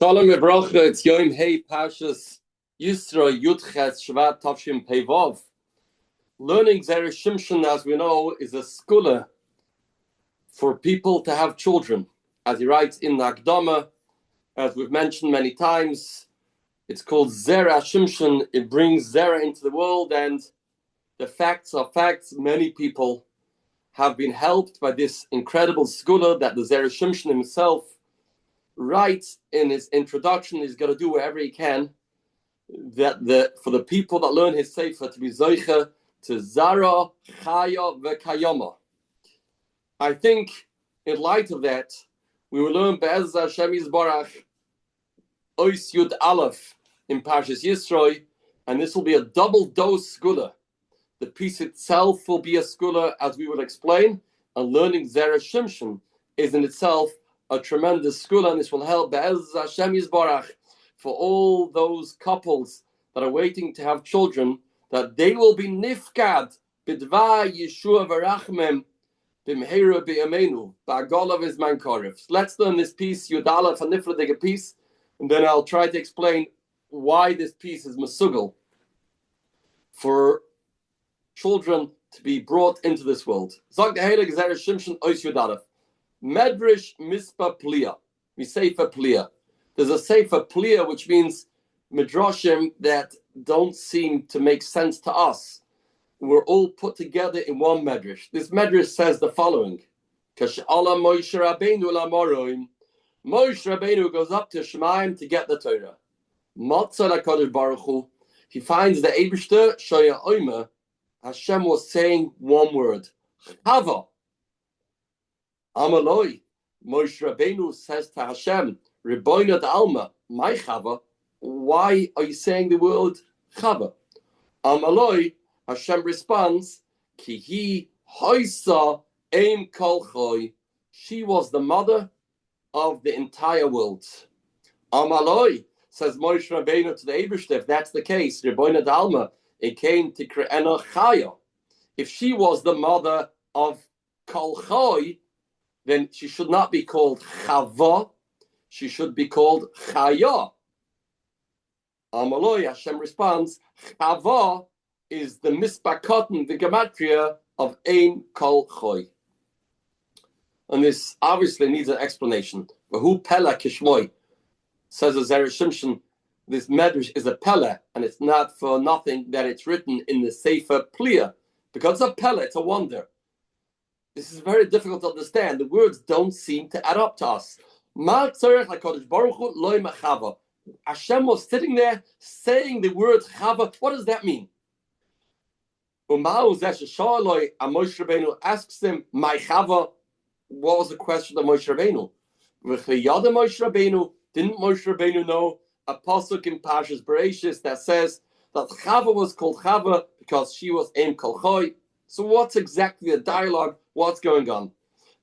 Shalom Evrocha, it's Yom Hey Pashas Yitro Yudches Shvat Tavshim Pevov. Learning Zera Shimshon, as we know, is a skula for people to have children. As he writes in the Akdama, as we've mentioned many times, it's called Zera Shimshon. It brings Zera into the world, and the facts are facts. Many people have been helped by this incredible skula that the Zera Shimshon himself writes in his introduction. He's got to do whatever he can for the people that learn his sefer to be zoicha to Zara Chaya v'Kayama. I think in light of that, we will learn Be'ez Hashem Yisbarach Ois Yud Aleph in Parshas Yisro, and this will be a double dose skula. The piece itself will be a skula, as we will explain, and learning Zera Shimshon is in itself a tremendous skula, and this will help Be'ez Hashem Yisbarach for all those couples that are waiting to have children, that they will be nifkad b'dva Yeshua v'rachmem b'mheira b'yamenu ba'agolav izman korif. Let's learn this piece, Yudala Fanifradig piece, and then I'll try to explain why this piece is masugal for children to be brought into this world. Zog the Heilig Zera Shimshon Ois Yudalef. Medrash Mispa Plia. We Sefer Plia. There's a Sefer Plia, which means Midrashim that don't seem to make sense to us. We're all put together in one Medrash. This Medrash says the following. Kash'ala Moshe Rabbeinu l'Amorim. Moshe Rabbeinu goes up to Shemaim to get the Torah. Matzah HaKadosh Baruch Hu. He finds the Eibishter, Shoya Omer. Hashem was saying one word. Chava. Amaloi, Moshe Rabbeinu says to Hashem, Rebbeinu d'Alma, my Chava, why are you saying the word Chava? Amaloi, Hashem responds, Ki hi hoisa eim kol choy. She was the mother of the entire world. Amaloi, says Moshe Rabbeinu to the Eibishter, if that's the case, Rebbeinu d'Alma, it came to Kre'ena Chaya. If she was the mother of kol choy, then she should not be called Chava, she should be called Chaya. Amaloi, Hashem responds, Chava is the mispakotten, the gematria of Ein Kol Choy. And this obviously needs an explanation. V'hu Pella Kishmoy, says the Zera Shimshon, this medrash is a Pella, and it's not for nothing that it's written in the Sefer Plia, because it's a Pella, it's a wonder. This is very difficult to understand. The words don't seem to add up to us. Hashem was sitting there saying the word Chava. What does that mean? Moshe Rabbeinu asks him, my Chava. What was the question of Moshe Rabbeinu? Didn't Moshe Rabbeinu know a pasuk in Parshas Bereshis that says that Chava was called Chava because she was Em Kol Choy? So what's exactly the dialogue? What's going on?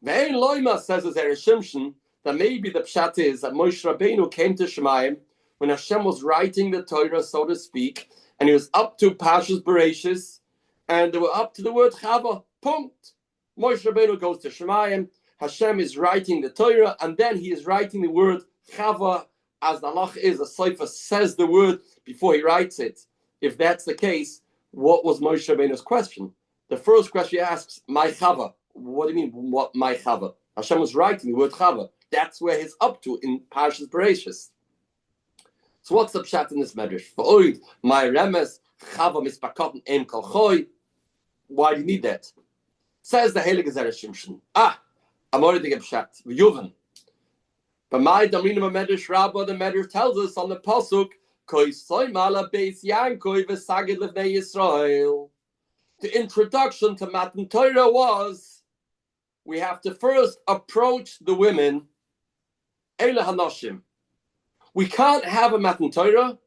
Ve'en loima, says the Zera Shimshon, that maybe the pshat is that Moshe Rabbeinu came to Shemayim when Hashem was writing the Torah, so to speak, and he was up to Parshas Bereshis, and they were up to the word Chava. Punct. Moshe Rabbeinu goes to Shemayim, Hashem is writing the Torah, and then he is writing the word Chava, as the halach is, the Sefer says the word before he writes it. If that's the case, what was Moshe Rabbeinu's question? The first question he asks, my Chava. What do you mean, what my Chava? Hashem was writing the word Chava. That's where he's up to in Parshas Bereshis. So what's the pshat in this medrash? For oid, my remes, Chava mispakotten em kol choy. Why do you need that? Says the Heilige Zera Shimshon. I'm already getting pshat. V'yuven. But my Damrina Medrash Rabbi, the Medrash tells us on the pasuk, Koi soy mala beis yankoi v'sagid lefnei Yisrael. The introduction to Matan Torah was, we have to first approach the women, Eile Hanashim. We can't have a Matan Torah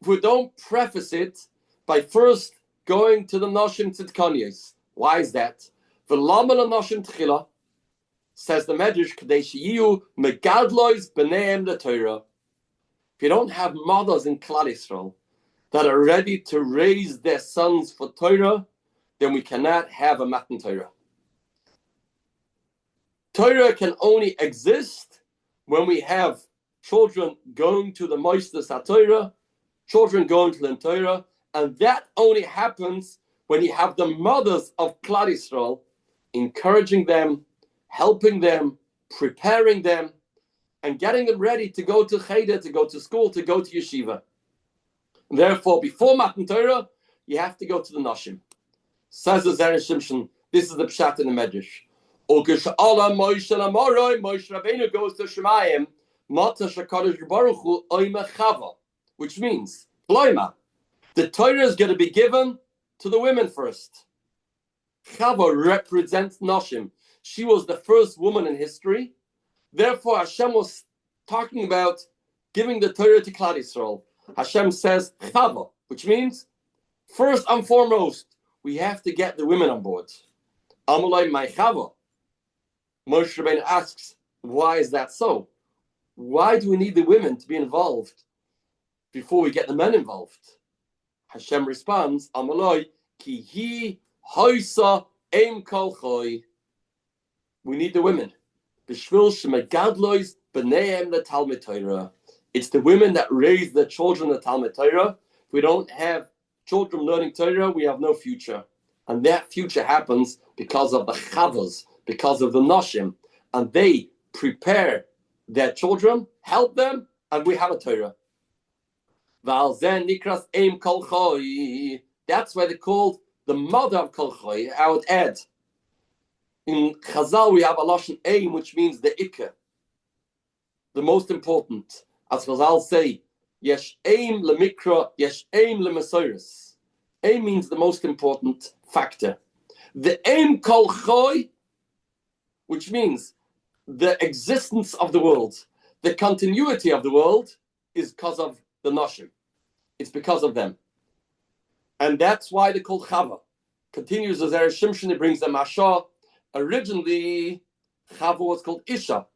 if we don't preface it by first going to the Nashim Tzidkanios. Why is that? V'lama l'Nashim Tchila, says the Medrash, Kadei sheyiyu megadlois b'neim the Torah. If you don't have mothers in Klal Yisrael that are ready to raise their sons for Torah, then we cannot have a Matan Torah. Torah can only exist when we have children going to the Moistus HaTorah, children going to the Torah, and that only happens when you have the mothers of Klal Yisrael encouraging them, helping them, preparing them, and getting them ready to go to Cheder, to go to school, to go to yeshiva. And therefore, before Matan Torah, you have to go to the Nashim. Says the Zera Shimshon, this is the Pshat in the Medrash. Moshe Rabbeinu goes to Shemayim, which means, the Torah is going to be given to the women first. Chava represents Nashim. She was the first woman in history. Therefore, Hashem was talking about giving the Torah to Klal Yisrael. Hashem says Chava, which means, first and foremost, we have to get the women on board. Amalai my Chava. Moshe Rabbeinu asks, why is that so? Why do we need the women to be involved before we get the men involved? Hashem responds, Amalai ki hi hoisa em kol choy. We need the women. B'shvil shemegadlois b'neim the Talmud Torah. It's the women that raise the children of Talmud Torah. If we don't have children learning Torah, we have no future. And that future happens because of the chavos, because of the nashim. And they prepare their children, help them, and we have a Torah. That's why they're called the mother of Kol Choy. I would add, in Chazal we have a lashon aim, which means the ikka, the most important. As Chazal say, yesh aim lemikra, yesh aim lemesoris. Aim means the most important factor. The aim Kol Choy, which means the existence of the world, the continuity of the world, is because of the nashim. It's because of them. And that's why they call Chava. Continues as Zera Shimshon, he brings the Mashah. Originally, Chava was called Isha.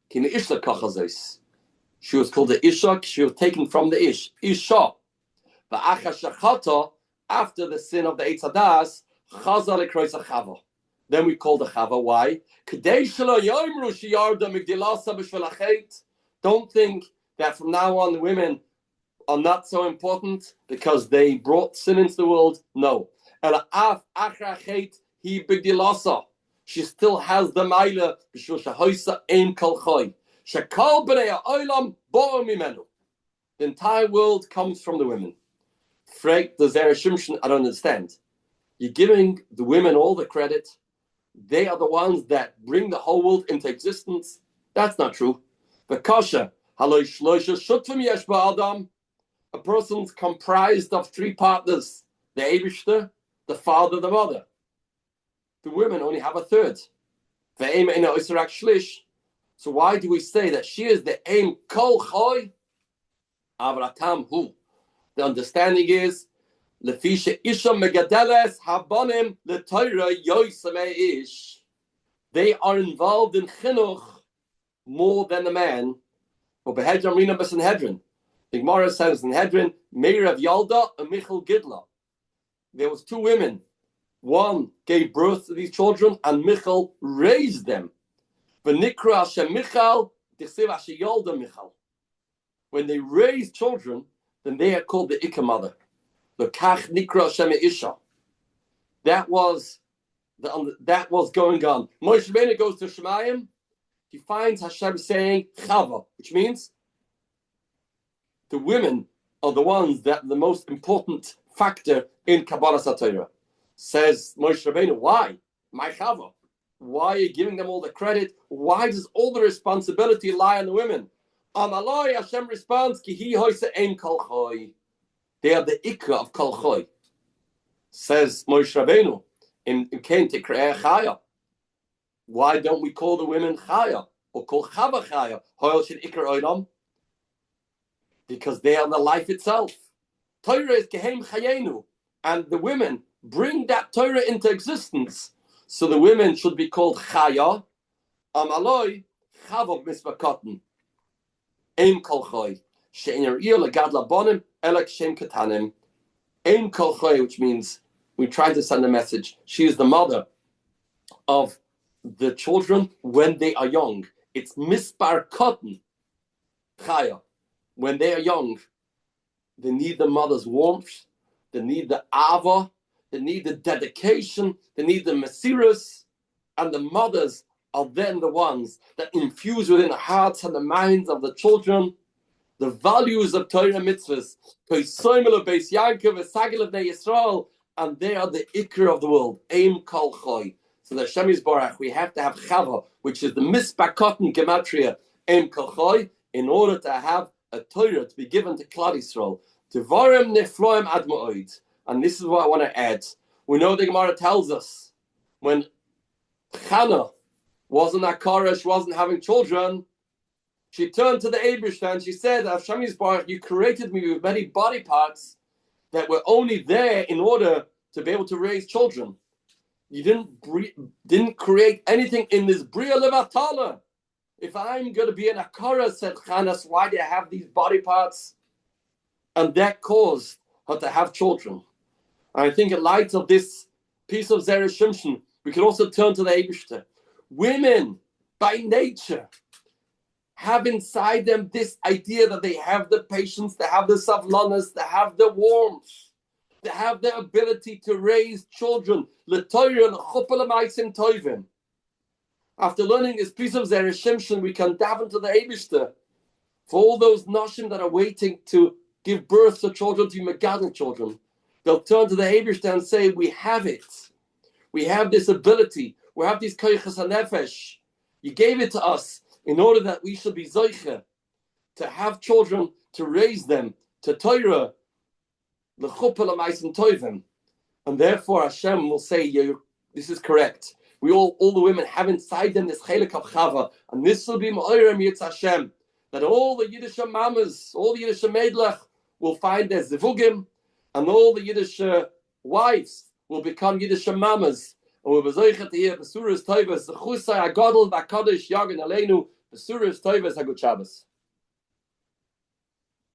She was called the Isha, she was taken from the Ish. Isha. After the sin of the Eitz Hadas, Chazal ekrois Chava. Then we call the Chava. Why? Don't think that from now on the women are not so important because they brought sin into the world. No. She still has the Maila. The entire world comes from the women. Frag the Zera Shimshon, I don't understand. You're giving the women all the credit. They are the ones that bring the whole world into existence. That's not true. The kasha, a person's comprised of three partners: the Eibishter, the father, the mother. The women only have a third. So why do we say that she is the aim kol choy? The understanding is lefisha isha megadeles habonim leTorah yoisame ish. They are involved in chinuch more than the man. Or behedron rina b'Sanhedrin. The Gemara says in Hedron, Meirav Yalda and Michal Gidla. There was two women. One gave birth to these children, and Michal raised them. V'nikra Hashem Michal, Tichsev Hashem Yalda Michal. When they raised children, then they are called the Ikka mother. L'kach Nikra Hashem Isha. That was going on. Moshe Rabbeinu goes to Shemayim. He finds Hashem saying Chava, which means the women are the ones that are the most important factor in Kabbalah Torah. Says Moshe Rabbeinu, why? My Chava. Why are you giving them all the credit? Why does all the responsibility lie on the women? Amaloi, Hashem responds, Ki hi hoise ein kol choy. They are the ikra of kol choy. Says Moshe Rabbeinu, in Kain Tikre'eh Chaya. Why don't we call the women Chaya? Or call Chava Chaya? Hoyel shin ikra oidam. Because they are the life itself. Torah is Kehem Chayenu. And the women bring that Torah into existence. So the women should be called Chaya. Amaloi, Chavav Misvakotten. Ein Kol Choy. She'ener Ir Legadla Bonim, Elek Shem Katanim. Ein Kol Choy, which means we try to send a message. She is the mother of the children when they are young. It's Mispar Kotten. Chaya. when they are young, they need the mother's warmth, they need the ava, they need the dedication, they need the mesirus, and the mothers are then the ones that infuse within the hearts and the minds of the children the values of Torah mitzvahs, and they are the ikr of the world. Aim kol choy. So the Hashem Yisborach, we have to have chava, which is the mispakotten gematria, aim kol choy, in order to have a Torah to be given to Klal Yisrael. Devarim nefloim ad ma'od. And this is what I want to add. We know the Gemara tells us when Chana wasn't a Koresh, wasn't having children, she turned to the Eibishter and she said, Hashem Yisborach, you created me with many body parts that were only there in order to be able to raise children. You didn't create anything in this Bria Levatala. If I'm going to be an Akara, said Chanas, why do I have these body parts? And that caused her to have children. And I think in light of this piece of Zerah Shimshon, we can also turn to the Eibishter. Women, by nature, have inside them this idea that they have the patience, they have the savlanas, they have the warmth, they have the ability to raise children. After learning this piece of Zerah Shimshon, we can dive into the Eibishter for all those nashim that are waiting to give birth to children, to be megadol children. They'll turn to the Eibishter and say, we have it. We have this ability. We have these koyches hanefesh. You gave it to us in order that we should be zoiche, to have children, to raise them, to Torah, l'chupel amaisim toivim. And therefore Hashem will say, this is correct. We all the women have inside them this chelik of chava, and this will be ma'orem yitz Hashem, that all the Yiddish mamas, all the Yiddish meidlach will find their zivugim, and all the Yiddish wives will become Yiddish mamas. And we're bezoichet here, Besuras Toivas, the Chusay Agadol, Vakadish, Yagan Aleinu, Besuras Toivas, Hagut Shabbos.